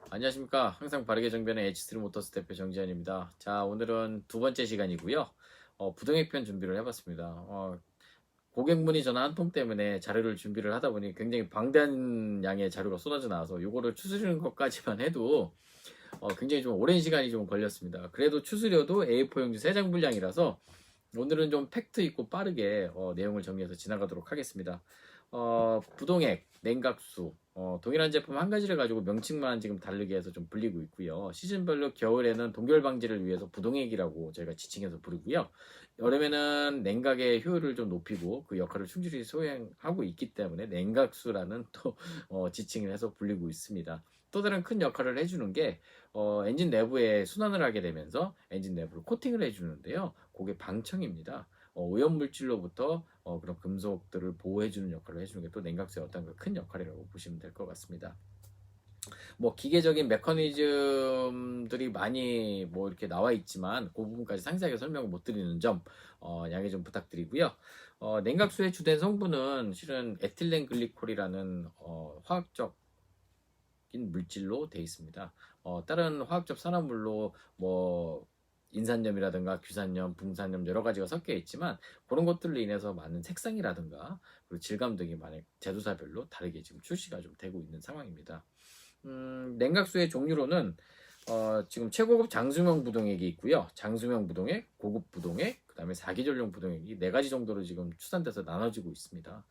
안녕하십니까. 항상 바르게 정비하는 H3 모터스 대표 정지현입니다. 자, 오늘은 두 번째 시간이고요. 부동액 편 준비를 해봤습니다. 고객 문의 전화 한 통 때문에 자료를 준비를 하다 보니 굉장히 방대한 양의 자료가 쏟아져 나와서 요거를 추스르는 것까지만 해도 굉장히 좀 오랜 시간이 좀 걸렸습니다. 그래도 추스려도 A4 용지 3장 분량이라서 오늘은 좀 팩트 있고 빠르게 내용을 정리해서 지나가도록 하겠습니다. 부동액, 냉각수, 동일한 제품 한 가지를 가지고 명칭만 지금 다르게 해서 좀 불리고 있고요. 시즌별로 겨울에는 동결 방지를 위해서 부동액이라고 저희가 지칭해서 부르고요. 여름에는 냉각의 효율을 좀 높이고 그 역할을 충실히 수행하고 있기 때문에 냉각수라는 또 지칭을 해서 불리고 있습니다. 또 다른 큰 역할을 해주는 게 엔진 내부에 순환을 하게 되면서 엔진 내부를 코팅을 해주는데요. 그게 방청입니다. 오염물질로부터 그런 금속들을 보호해주는 역할을 해주는 게 또 냉각수의 어떤 큰 역할이라고 보시면 될 것 같습니다. 뭐 기계적인 메커니즘들이 많이 뭐 이렇게 나와 있지만 그 부분까지 상세하게 설명을 못 드리는 점 양해 좀 부탁드리고요. 냉각수의 주된 성분은 실은 에틸렌 글리콜이라는 화학적인 물질로 되어 있습니다. 다른 화학적 산화물로 뭐 인산염이라든가 규산염, 붕산염 여러 가지가 섞여 있지만 그런 것들로 인해서 많은 색상이라든가 그리고 질감 등이 만약 제조사별로 다르게 지금 출시가 좀 되고 있는 상황입니다. 냉각수의 종류로는 지금 최고급 장수명 부동액이 있고요. 장수명 부동액, 고급 부동액, 그다음에 사기전용 부동액이 4가지 정도로 지금 추산돼서 나눠지고 있습니다.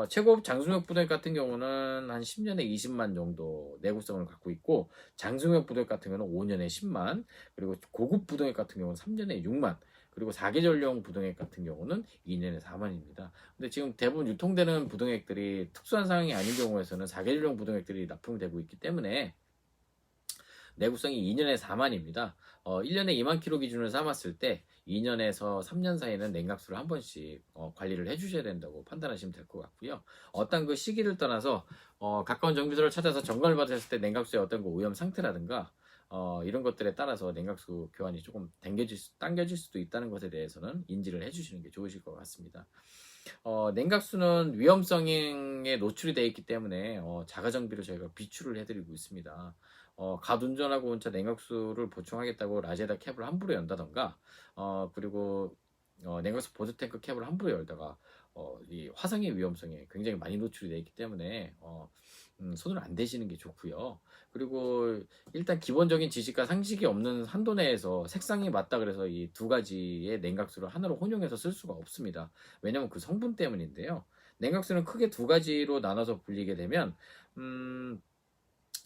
최고급 장수명 부동액 같은 경우는 한 10년에 20만 정도 내구성을 갖고 있고 장수명 부동액 같은 경우는 5년에 10만, 그리고 고급 부동액 같은 경우는 3년에 6만, 그리고 사계절용 부동액 같은 경우는 2년에 4만입니다. 근데 지금 대부분 유통되는 부동액들이 특수한 상황이 아닌 경우에서는 사계절용 부동액들이 납품되고 있기 때문에 내구성이 2년에 4만입니다. 1년에 2만 킬로 기준으로 삼았을 때 2년에서 3년 사이에는 냉각수를 한 번씩 관리를 해주셔야 된다고 판단하시면 될 것 같고요. 어떤 그 시기를 떠나서 가까운 정비소를 찾아서 점검을 받았을 때 냉각수의 어떤 그 오염 상태라든가 이런 것들에 따라서 냉각수 교환이 조금 당겨질 수도 있다는 것에 대해서는 인지를 해주시는 게 좋으실 것 같습니다. 냉각수는 위험성에 노출이 되어 있기 때문에 자가정비로 저희가 비출을 해드리고 있습니다. 갓 운전하고 온 차 냉각수를 보충하겠다고 라제다 캡을 함부로 연다던가 그리고 냉각수 보조탱크 캡을 함부로 열다가 이 화상의 위험성에 굉장히 많이 노출이 되어 있기 때문에 손을 안 대시는 게 좋고요. 그리고 일단 기본적인 지식과 상식이 없는 한도 내에서 색상이 맞다 그래서 이 2가지의 냉각수를 하나로 혼용해서 쓸 수가 없습니다. 왜냐면 그 성분 때문인데요. 냉각수는 크게 2가지로 나눠서 불리게 되면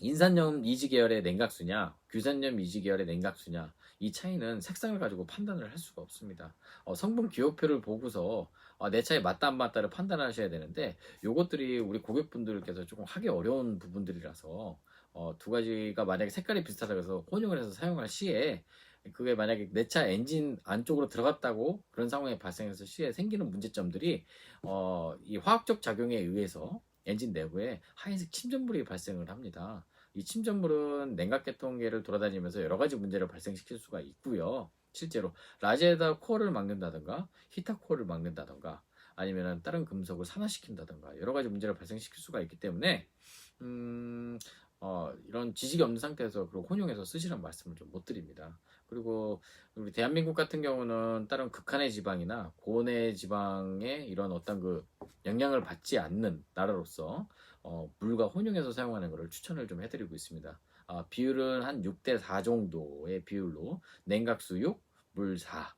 인산염 이지 계열의 냉각수냐 규산염 이지 계열의 냉각수냐, 이 차이는 색상을 가지고 판단을 할 수가 없습니다. 성분 기호표를 보고서 내 차에 맞다 안 맞다를 판단하셔야 되는데 요것들이 우리 고객분들께서 조금 하기 어려운 부분들이라서 2가지가 만약에 색깔이 비슷하다고 해서 혼용을 해서 사용할 시에 그게 만약에 내 차 엔진 안쪽으로 들어갔다고 그런 상황이 발생해서 시에 생기는 문제점들이 이 화학적 작용에 의해서 엔진 내부에 하얀색 침전물이 발생을 합니다. 이 침전물은 냉각계통계를 돌아다니면서 여러 가지 문제를 발생시킬 수가 있고요. 실제로 라지에다 코어를 막는다든가 히터 코어를 막는다든가 아니면 다른 금속을 산화시킨다든가 여러 가지 문제를 발생시킬 수가 있기 때문에 이런 지식이 없는 상태에서 그리고 혼용해서 쓰시라는 말씀을 좀 못 드립니다. 그리고 우리 대한민국 같은 경우는 다른 극한의 지방이나 고온의 지방의 이런 어떤 그 영향을 받지 않는 나라로서 물과 혼용해서 사용하는 것을 추천을 좀 해드리고 있습니다. 비율은 한 6대4 정도의 비율로 냉각수 6, 물 4,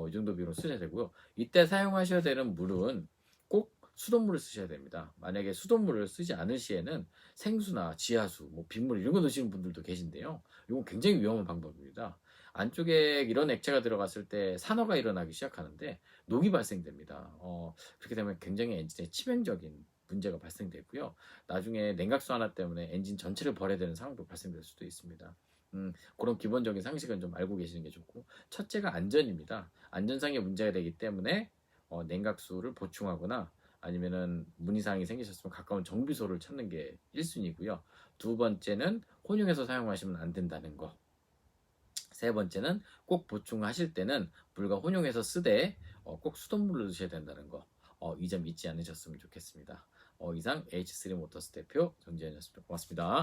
이 정도 비율로 쓰셔야 되고요. 이때 사용하셔야 되는 물은 꼭 수돗물을 쓰셔야 됩니다. 만약에 수돗물을 쓰지 않을 시에는 생수나 지하수, 뭐 빗물 이런 거 넣으시는 분들도 계신데요. 이건 굉장히 위험한 방법입니다. 안쪽에 이런 액체가 들어갔을 때 산화가 일어나기 시작하는데 녹이 발생됩니다. 그렇게 되면 굉장히 엔진에 치명적인 문제가 발생되고요. 나중에 냉각수 하나 때문에 엔진 전체를 버려야 되는 상황도 발생될 수도 있습니다. 그런 기본적인 상식은 좀 알고 계시는 게 좋고, 첫째가 안전입니다. 안전상의 문제가 되기 때문에 냉각수를 보충하거나 아니면은 문의사항이 생기셨으면 가까운 정비소를 찾는 게 1순위고요. 두 번째는 혼용해서 사용하시면 안 된다는 거. 세 번째는 꼭 보충하실 때는 물과 혼용해서 쓰되 꼭 수돗물로 드셔야 된다는 거. 이 점 잊지 않으셨으면 좋겠습니다. 이상 H3 모터스 대표 정지현이었습니다. 고맙습니다.